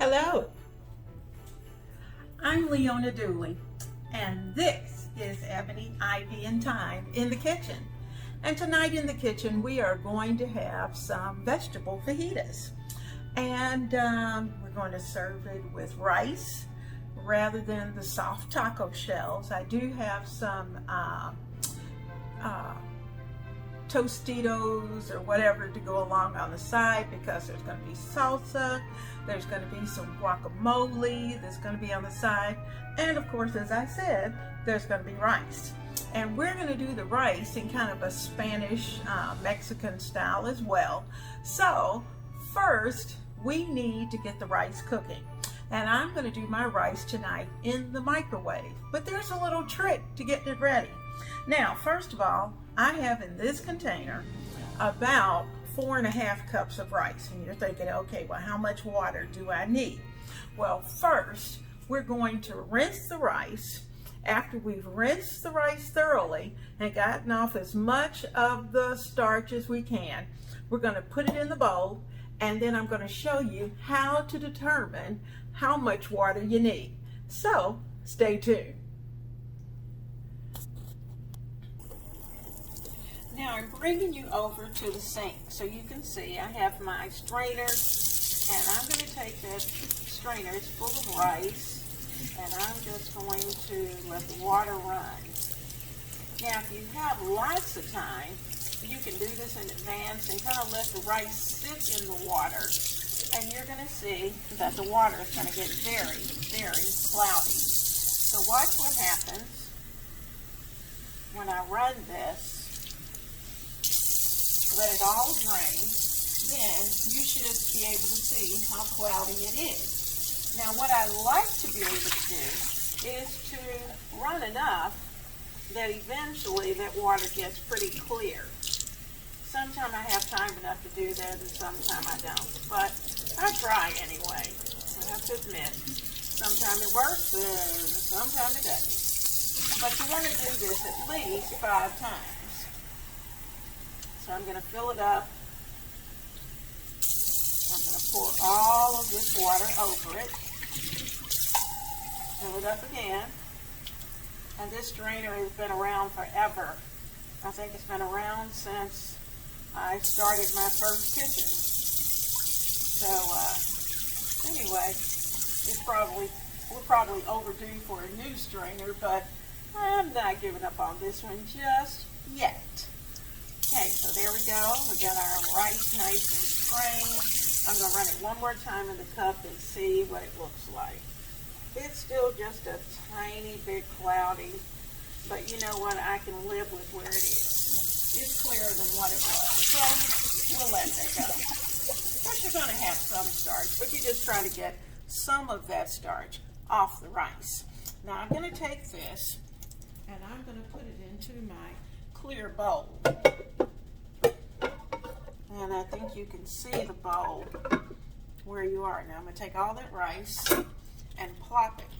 Hello, I'm Leona Dooley, and this is Ebony, Ivy, and Thyme in the kitchen. And tonight in the kitchen, we are going to have some vegetable fajitas. And we're going to serve it with rice rather than the soft taco shells. I do have some Tostitos or whatever to go along on the side because there's going to be salsa, there's going to be some guacamole that's going to be on the side, and of course, as I said, there's going to be rice. And we're going to do the rice in kind of a Spanish Mexican style as well. So first we need to get the rice cooking, and I'm going to do my rice tonight in the microwave, but there's a little trick to getting it ready. Now, first of all, I have in this container about 4.5 cups of rice. And you're thinking, okay, well, how much water do I need? Well, first, we're going to rinse the rice. After we've rinsed the rice thoroughly and gotten off as much of the starch as we can, we're going to put it in the bowl, and then I'm going to show you how to determine how much water you need. So, stay tuned. Now I'm bringing you over to the sink so you can see I have my strainer, and I'm going to take that strainer, it's full of rice, and I'm just going to let the water run. Now if you have lots of time, you can do this in advance and kind of let the rice sit in the water, and you're going to see that the water is going to get very, very cloudy. So watch what happens when I run this. Let it all drain, then you should be able to see how cloudy it is. Now what I like to be able to do is to run enough that eventually that water gets pretty clear. Sometimes I have time enough to do that and sometimes I don't, but I try anyway. I have to admit, sometimes it works and sometimes it doesn't. But you want to do this at least 5 times. So I'm going to fill it up. I'm going to pour all of this water over it. Fill it up again. And this strainer has been around forever. I think it's been around since I started my first kitchen. So anyway, we're probably overdue for a new strainer, but I'm not giving up on this one just yet. Okay, so there we go. We got our rice nice and strained. I'm going to run it one more time in the cup and see what it looks like. It's still just a tiny bit cloudy, but you know what? I can live with where it is. It's clearer than what it was, so we'll let that go. Of course, you're going to have some starch, but you just try to get some of that starch off the rice. Now, I'm going to take this, and I'm going to put it into my clear bowl. And I think you can see the bowl where you are. Now I'm going to take all that rice and plop it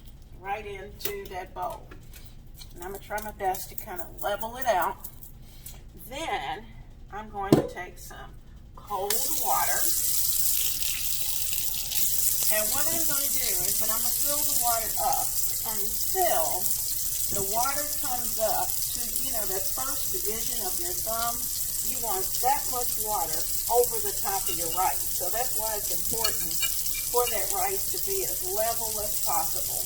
right into that bowl. And I'm going to try my best to kind of level it out. Then I'm going to take some cold water. And what I'm going to do is that I'm going to fill the water up until the water comes up to, that first division of your thumb. You want that much water over the top of your rice. So that's why it's important for that rice to be as level as possible.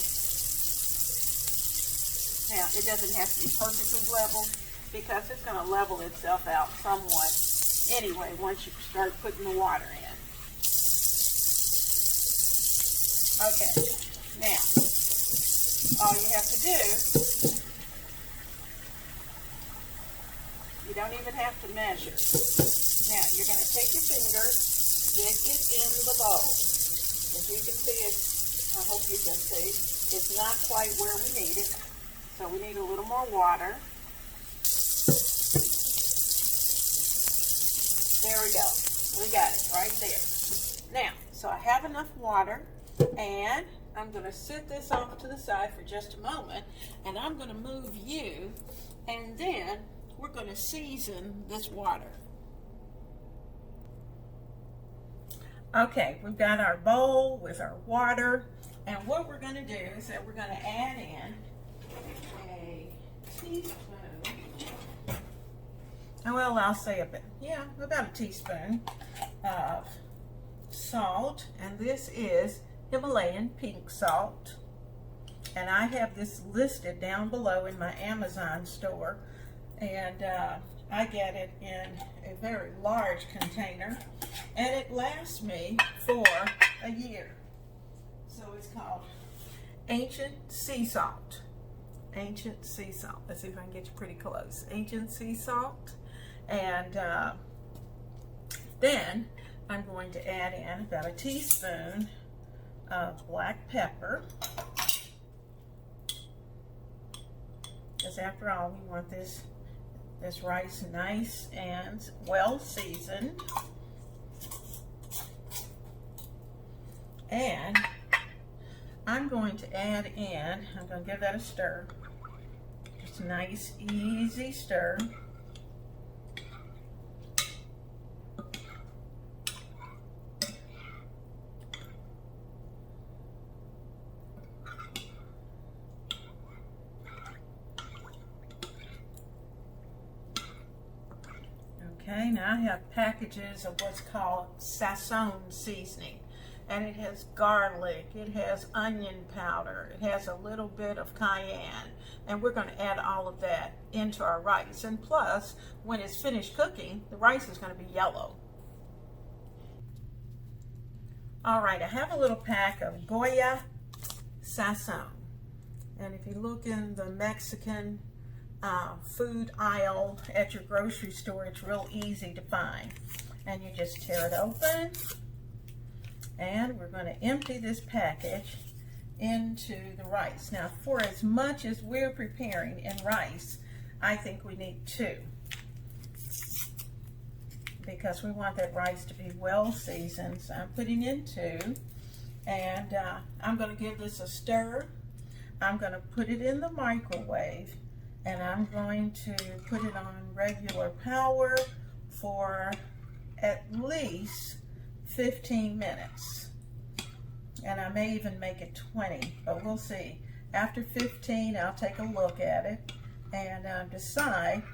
Now, it doesn't have to be perfectly level because it's going to level itself out somewhat anyway once you start putting the water in. Okay, now, all you have to do, you don't even have to measure. Now, you're going to take your finger, stick it in the bowl. As you can see, I hope you can see, it's not quite where we need it. So we need a little more water. There we go. We got it right there. Now, so I have enough water, and I'm going to sit this off to the side for just a moment, and I'm going to move you, and then we're going to season this water. Okay, we've got our bowl with our water, and what we're going to do is that we're going to add in a teaspoon, well, I'll say about a teaspoon of salt, and this is Himalayan pink salt, and I have this listed down below in my Amazon store, and I get it in a very large container, and it lasts me for a year. So it's called Ancient Sea Salt. Ancient Sea Salt. Let's see if I can get you pretty close. Ancient Sea Salt. And then I'm going to add in about a teaspoon of black pepper. Because after all, we want this rice nice and well seasoned. And I'm going to add in, I'm going to give that a stir. Just a nice, easy stir. Okay, now I have packages of what's called Sazon seasoning, and it has garlic, it has onion powder, it has a little bit of cayenne, and we're going to add all of that into our rice. And plus, when it's finished cooking, the rice is going to be yellow. All right, I have a little pack of Goya Sazon, and if you look in the Mexican food aisle at your grocery store, it's real easy to find. And you just tear it open, and we're going to empty this package into the rice. Now, for as much as we're preparing in rice, I think we need 2, because we want that rice to be well seasoned. So I'm putting in 2, and I'm going to give this a stir. I'm going to put it in the microwave, and I'm going to put it on regular power for at least 15 minutes. And I may even make it 20, but we'll see. After 15, I'll take a look at it and decide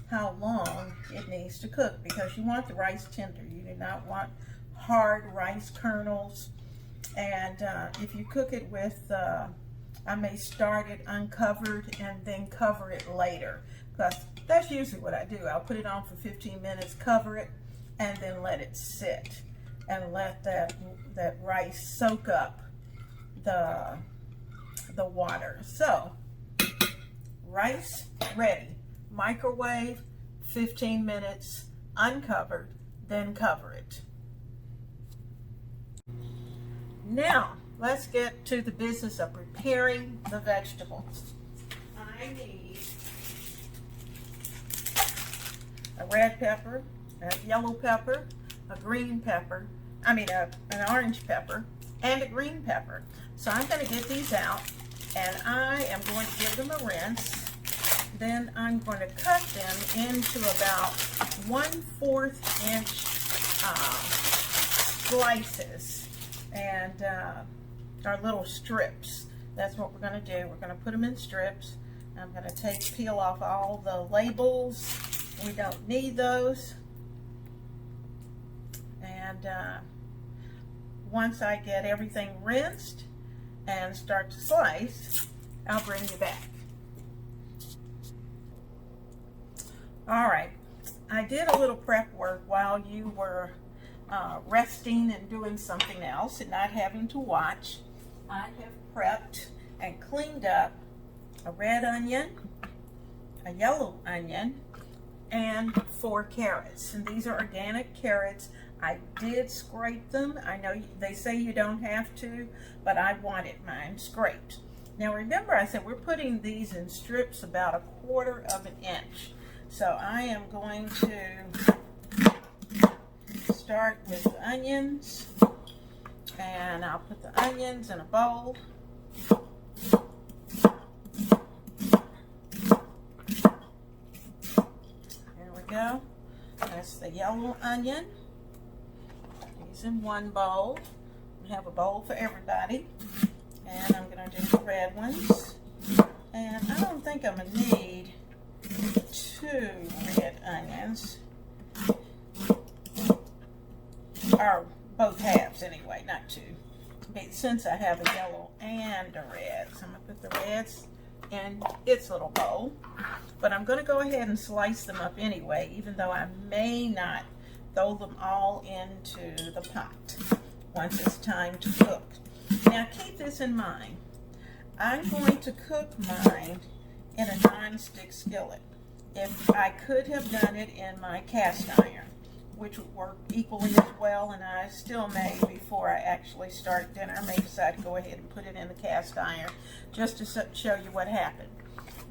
how long it needs to cook, because you want the rice tender. You do not want hard rice kernels. And if you cook it with I may start it uncovered and then cover it later, because that's usually what I do. I'll put it on for 15 minutes, cover it, and then let it sit and let that rice soak up the water. So, rice ready. Microwave, 15 minutes, uncovered, then cover it. Now, let's get to the business of preparing the vegetables. I need a red pepper, a yellow pepper, a green pepper, an orange pepper, and a green pepper. So I'm going to get these out, and I am going to give them a rinse. Then I'm going to cut them into about 1/4 inch slices, and our little strips. That's what we're going to do. We're going to put them in strips. I'm going to peel off all the labels. We don't need those. And once I get everything rinsed and start to slice, I'll bring you back. All right, I did a little prep work while you were resting and doing something else and not having to watch. I have prepped and cleaned up a red onion, a yellow onion, and 4 carrots. And these are organic carrots. I did scrape them. I know they say you don't have to, but I wanted mine scraped. Now remember, I said we're putting these in strips about 1/4 inch. So I am going to start with the onions, and I'll put the onions in a bowl. There we go. That's the yellow onion. it's in one bowl. I have a bowl for everybody. And I'm going to do the red ones. And I don't think I'm going to need 2 red onions. Or both halves anyway, not 2. But since I have a yellow and a red, so I'm going to put the reds in its little bowl. But I'm going to go ahead and slice them up anyway, even though I may not throw them all into the pot once it's time to cook. Now keep this in mind. I'm going to cook mine in a non-stick skillet. If I could have done it in my cast iron, which would work equally as well, and I still may, before I actually start dinner, I may decide to go ahead and put it in the cast iron just to show you what happened.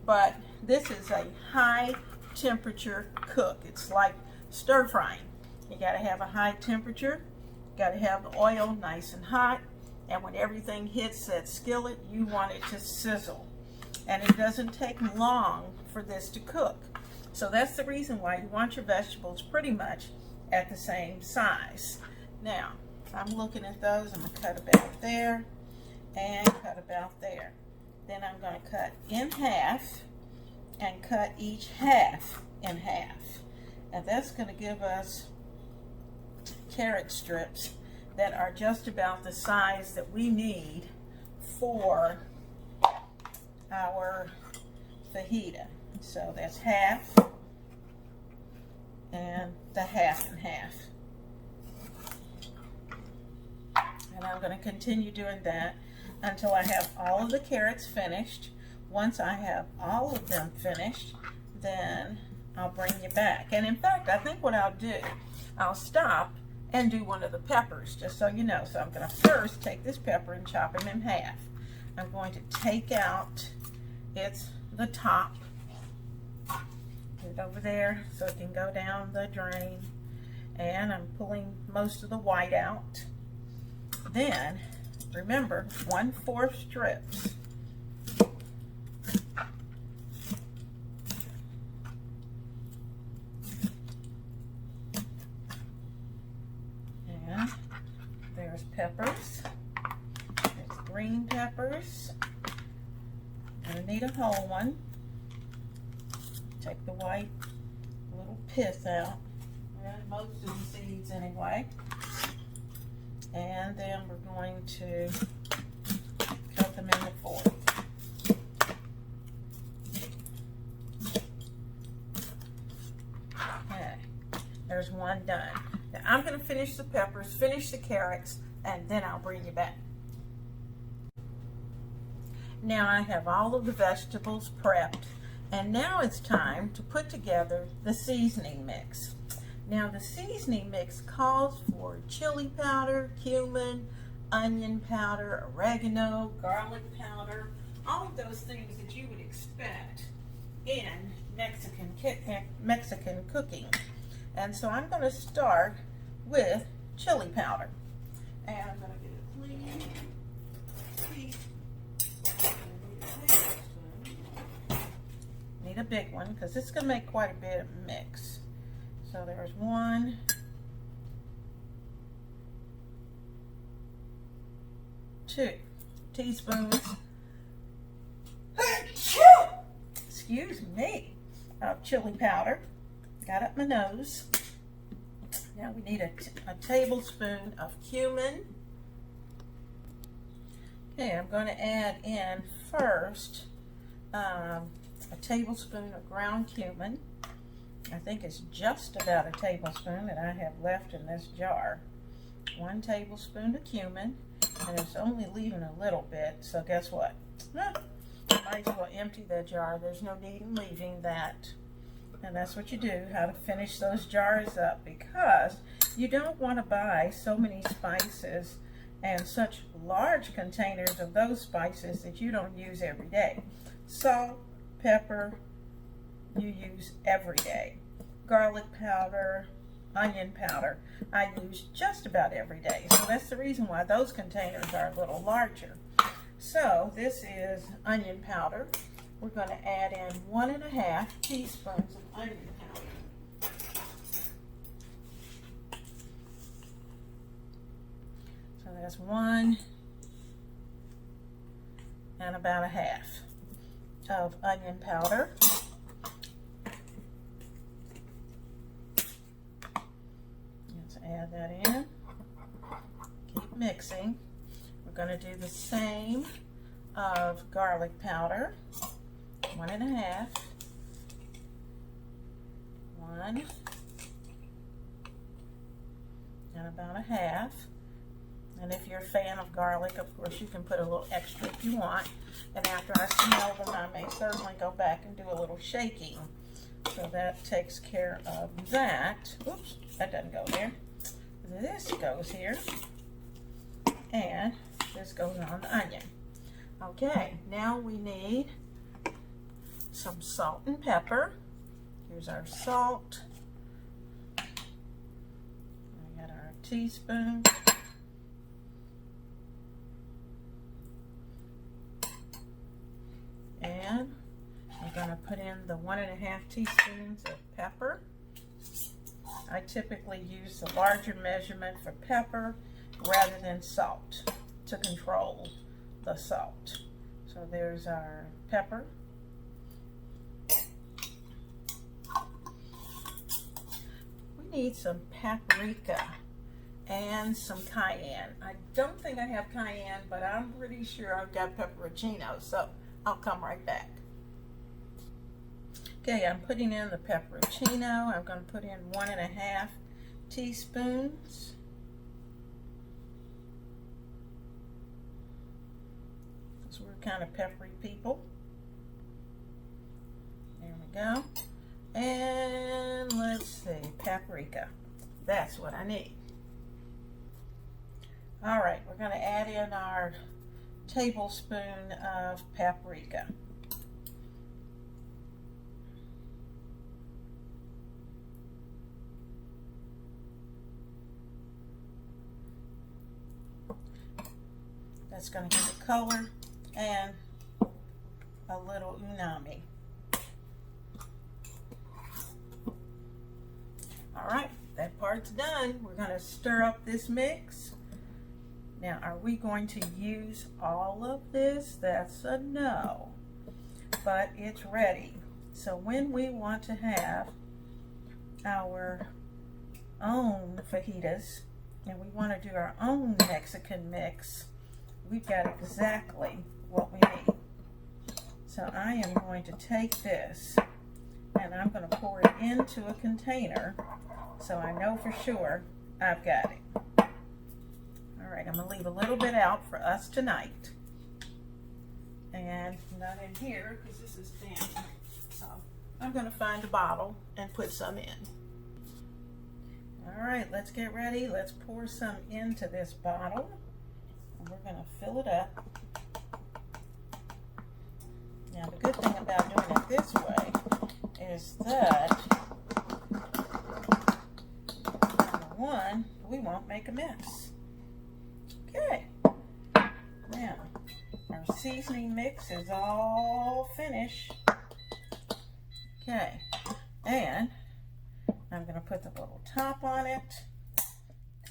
But this is a high temperature cook. It's like stir frying. You got to have a high temperature, you got to have the oil nice and hot, and when everything hits that skillet, you want it to sizzle. And it doesn't take long for this to cook. So that's the reason why you want your vegetables pretty much at the same size. Now, I'm looking at those. I'm going to cut about there and cut about there. Then I'm going to cut in half and cut each half in half. And that's going to give us carrot strips that are just about the size that we need for our fajita. So that's half and the half and half. And I'm going to continue doing that until I have all of the carrots finished. Once I have all of them finished, then I'll bring you back. And in fact, I think what I'll do, I'll stop and do one of the peppers, just so you know. So I'm going to first take this pepper and chop him in half. I'm going to take out the top, put it over there so it can go down the drain, and I'm pulling most of the white out. Then remember, 1/4 strips. And there's peppers. There's green peppers. I need a whole one. Take the white little pith out. And most of the seeds anyway. And then we're going to cut them into 4. Okay, there's one done. Now I'm going to finish the peppers, finish the carrots, and then I'll bring you back. Now I have all of the vegetables prepped, and now it's time to put together the seasoning mix. Now the seasoning mix calls for chili powder, cumin, onion powder, oregano, garlic powder, all of those things that you would expect in Mexican cooking. And so I'm going to start with chili powder. And I'm going to get a clean piece. Need a big one because this is going to make quite a bit of mix. So there's 1, 2 teaspoons, excuse me, of chili powder. Got up my nose. Now we need a tablespoon of cumin. Okay, I'm going to add in first a tablespoon of ground cumin. I think it's just about a tablespoon that I have left in this jar. 1 tablespoon of cumin, and it's only leaving a little bit, so guess what? I might as well empty that jar. There's no need in leaving that. And that's what you do, how to finish those jars up, because you don't want to buy so many spices and such large containers of those spices that you don't use every day. Salt, pepper, you use every day. Garlic powder, onion powder, I use just about every day. So that's the reason why those containers are a little larger. So this is onion powder. We're going to add in 1½ teaspoons of onion powder. So that's 1 and about a half of onion powder. Let's add that in. Keep mixing. We're going to do the same of garlic powder. 1 and a half. 1 and about a half. And if you're a fan of garlic, of course, you can put a little extra if you want. And after I smell them, I may certainly go back and do a little shaking. So that takes care of that. Oops, that doesn't go there. This goes here. And this goes on the onion. Okay, now we need some salt and pepper. Here's our salt. We got our teaspoon. And I'm going to put in the 1.5 teaspoons of pepper. I typically use the larger measurement for pepper rather than salt to control the salt. So there's our pepper. We need some paprika and some cayenne. I don't think I have cayenne, but I'm pretty sure I've got pepperoncino, so I'll come right back. Okay, I'm putting in the pepperoncino. I'm going to put in 1.5 teaspoons. Because we're kind of peppery people. There we go. And let's see, paprika. That's what I need. All right, we're going to add in our tablespoon of paprika. That's going to give it color and a little umami. All right, that part's done. We're going to stir up this mix. Now, are we going to use all of this? That's a no, but it's ready. So when we want to have our own fajitas and we want to do our own Mexican mix, we've got exactly what we need. So I am going to take this and I'm going to pour it into a container so I know for sure I've got it. All right, I'm going to leave a little bit out for us tonight. And not in here because this is damp. So I'm going to find a bottle and put some in. All right, let's get ready. Let's pour some into this bottle. And we're going to fill it up. Now, the good thing about doing it this way is that, number one, we won't make a mess. Okay, now our seasoning mix is all finished. Okay, and I'm going to put the little top on it,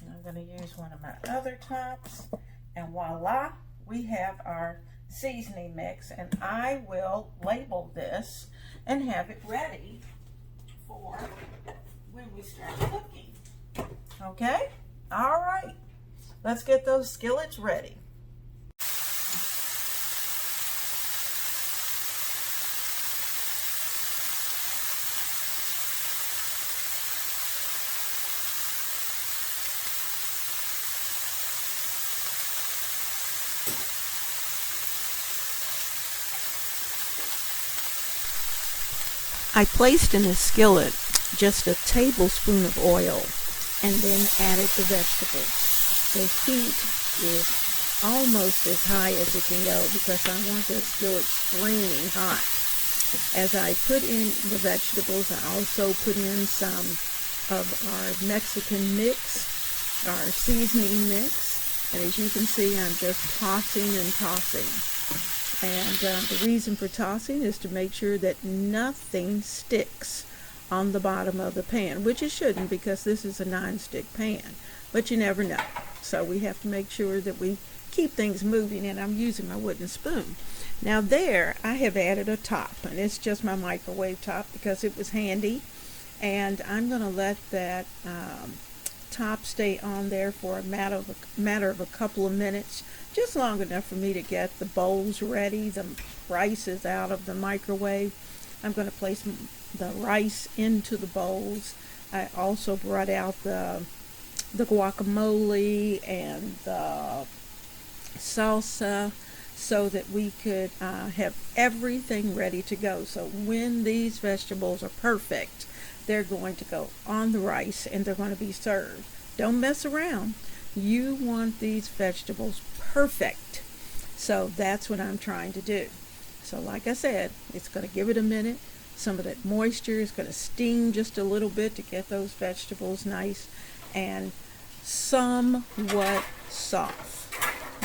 and I'm going to use one of my other tops, and voila, we have our seasoning mix, and I will label this and have it ready for when we start cooking. Okay, all right. Let's get those skillets ready. I placed in a skillet just a tablespoon of oil and then added the vegetables. The heat is almost as high as it can go because I want that skillet screaming hot. As I put in the vegetables, I also put in some of our Mexican mix, our seasoning mix, and as you can see, I'm just tossing and tossing. And the reason for tossing is to make sure that nothing sticks on the bottom of the pan, which it shouldn't because this is a non-stick pan, but you never know. So we have to make sure that we keep things moving, and I'm using my wooden spoon. Now there, I have added a top, and it's just my microwave top because it was handy. And I'm going to let that top stay on there for a matter of a couple of minutes, just long enough for me to get the bowls ready. The rice is out of the microwave. I'm going to place the rice into the bowls. I also brought out the guacamole and the salsa so that we could have everything ready to go. So when these vegetables are perfect, they're going to go on the rice and they're going to be served. Don't mess around. You want these vegetables perfect. So that's what I'm trying to do. So like I said, it's going to give it a minute. Some of that moisture is going to steam just a little bit to get those vegetables nice and somewhat soft.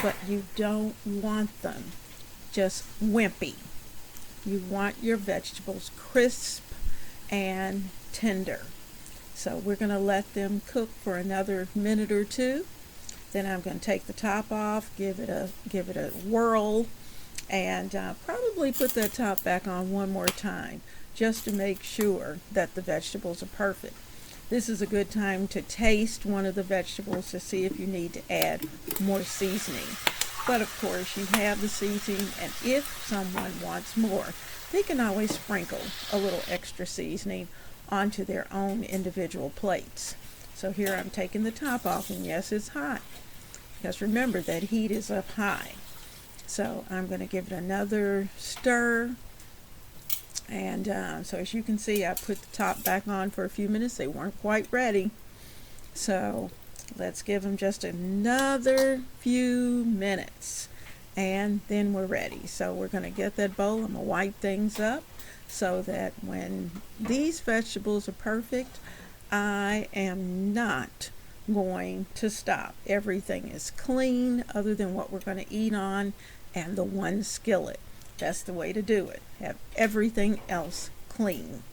But you don't want them just wimpy. You want your vegetables crisp and tender. So we're going to let them cook for another minute or two. Then I'm going to take the top off, give it a whirl, and probably put that top back on one more time just to make sure that the vegetables are perfect. This is a good time to taste one of the vegetables to see if you need to add more seasoning. But of course you have the seasoning, and if someone wants more, they can always sprinkle a little extra seasoning onto their own individual plates. So here I'm taking the top off, and yes, it's hot, because remember that heat is up high. So I'm going to give it another stir. And so as you can see, I put the top back on for a few minutes. They weren't quite ready. So let's give them just another few minutes, and then we're ready. So we're going to get that bowl. I'm going to wipe things up so that when these vegetables are perfect, I am not going to stop. Everything is clean other than what we're going to eat on and the one skillet. That's the way to do it. Have everything else clean.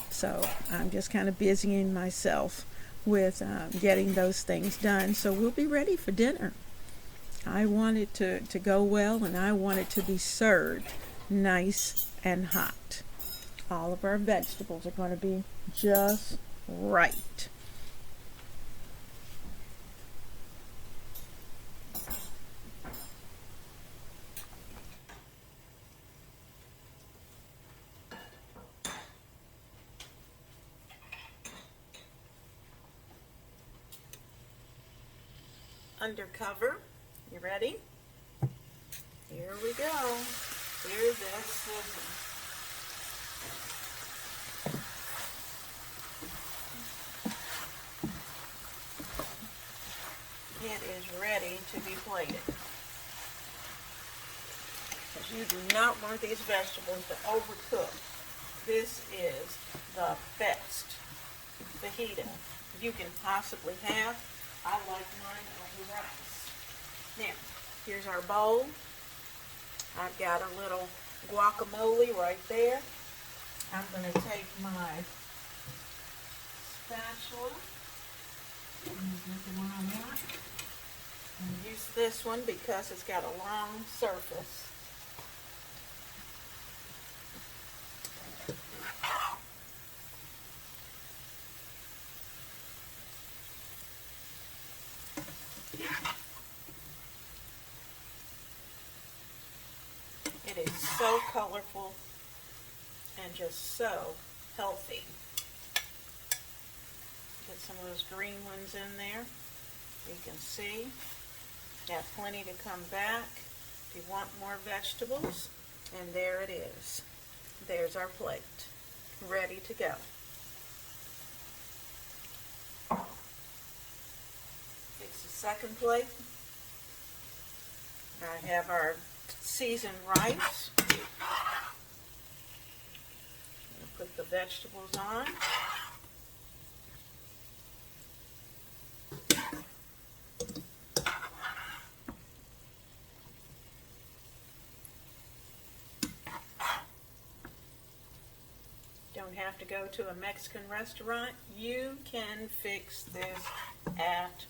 So I'm just kind of busying myself with getting those things done. So we'll be ready for dinner. I want it to go well, and I want it to be served nice and hot. All of our vegetables are going to be just right. Undercover. You ready? Here we go. Here's that sizzle. It is ready to be plated. Because you do not want these vegetables to overcook. This is the best fajita you can possibly have. I like mine over rice. Now, here's our bowl. I've got a little guacamole right there. I'm going to take my spatula, and the one I want, and use this one because it's got a long surface. It is so colorful and just so healthy. Get some of those green ones in there. You can see, got plenty to come back if you want more vegetables. And there it is. There's our plate, ready to go. Fix the second plate. I have our seasoned rice. Put the vegetables on. Don't have to go to a Mexican restaurant. You can fix this at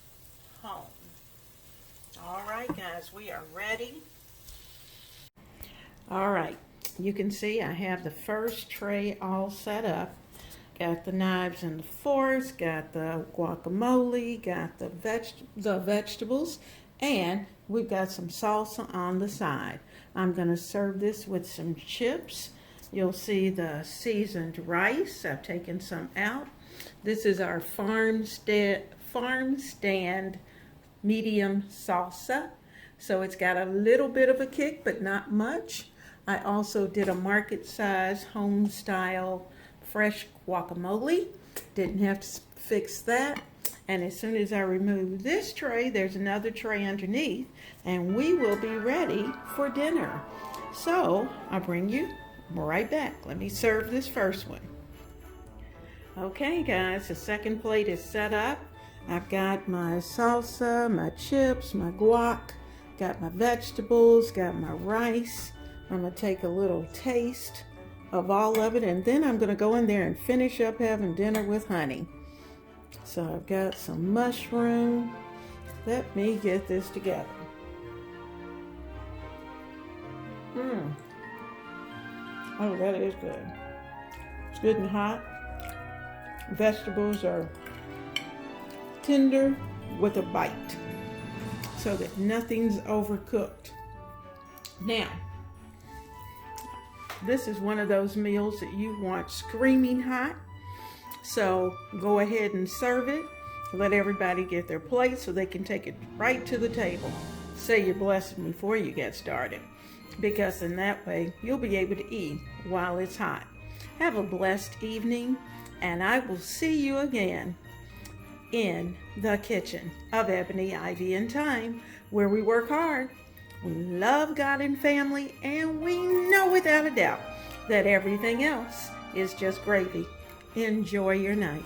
home. All right, guys, we are ready. All right, you can see I have the first tray all set up. Got the knives and the forks, got the guacamole, got the vegetables, and we've got some salsa on the side. I'm going to serve this with some chips. You'll see the seasoned rice. I've taken some out. This is our farm stand medium salsa. So it's got a little bit of a kick, but not much. I also did a market size home style fresh guacamole. Didn't have to fix that. And as soon as I remove this tray, there's another tray underneath, and we will be ready for dinner. So I'll bring you right back. Let me serve this first one. Okay, guys, the second plate is set up. I've got my salsa, my chips, my guac, got my vegetables, got my rice. I'm going to take a little taste of all of it, and then I'm going to go in there and finish up having dinner with honey. So I've got some mushroom. Let me get this together. Oh, that is good. It's good and hot. Vegetables are tender with a bite so that nothing's overcooked. Now, this is one of those meals that you want screaming hot. So go ahead and serve it. Let everybody get their plate so they can take it right to the table. Say your blessing before you get started, because in that way you'll be able to eat while it's hot. Have a blessed evening, and I will see you again in the kitchen of Ebony, Ivy, and Thyme, where we work hard, we love God and family, and we know without a doubt that everything else is just gravy. Enjoy your night.